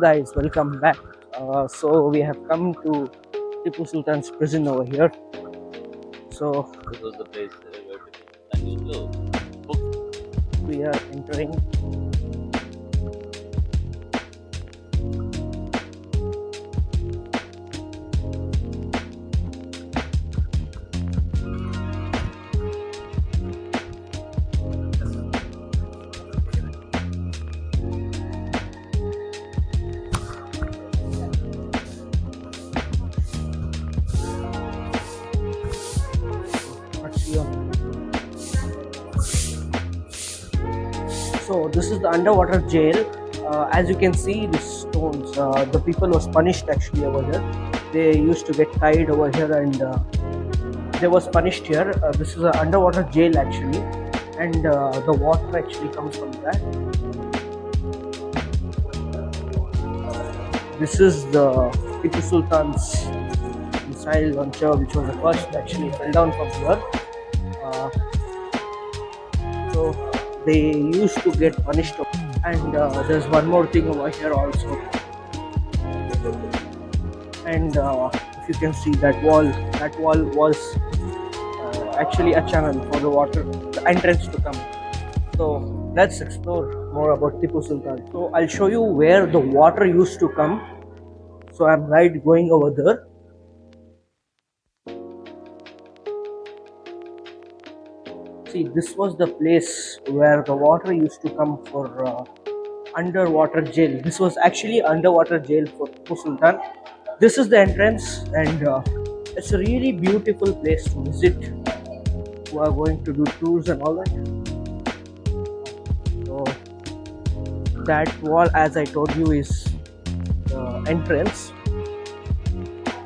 Guys, welcome back. So we have come to Tipu Sultan's prison over here. So This was the place where Tipu Sultan used to book. we are entering. So this is the underwater jail. As you can see, the stones. The people was punished actually over here. They used to get tied over here, and they was punished here. This is an underwater jail actually, and the water actually comes from that. This is the Tipu Sultan's missile launcher, which was the first actually fell down from here. Uh, so they used to get punished, and there's one more thing over here also. And if you can see that wall was actually a channel for the water, the entrance to come. So let's explore more about Tipu Sultan. So I'll show you where the water used to come. So I'm right going over there. See, this was the place where the water used to come for underwater jail. This was actually underwater jail for Tipu Sultan. This is the entrance, and it's a really beautiful place to visit. We are going to do tours and all that. So that wall, as I told you, is the entrance.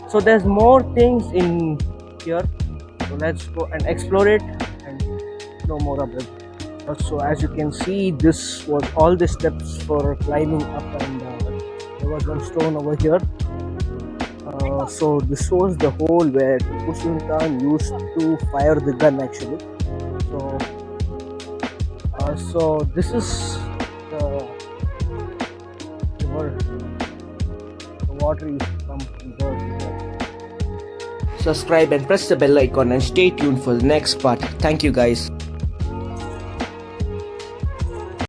So there's more things in here. So let's go and explore it and know more about it. So as you can see, this was all the steps for climbing up, and there was one stone over here. So this was the hole where Tipu Sultan used to fire the gun actually. So this is the river. The water used to come from there. Subscribe and press the bell icon and stay tuned for the next part. Thank you guys.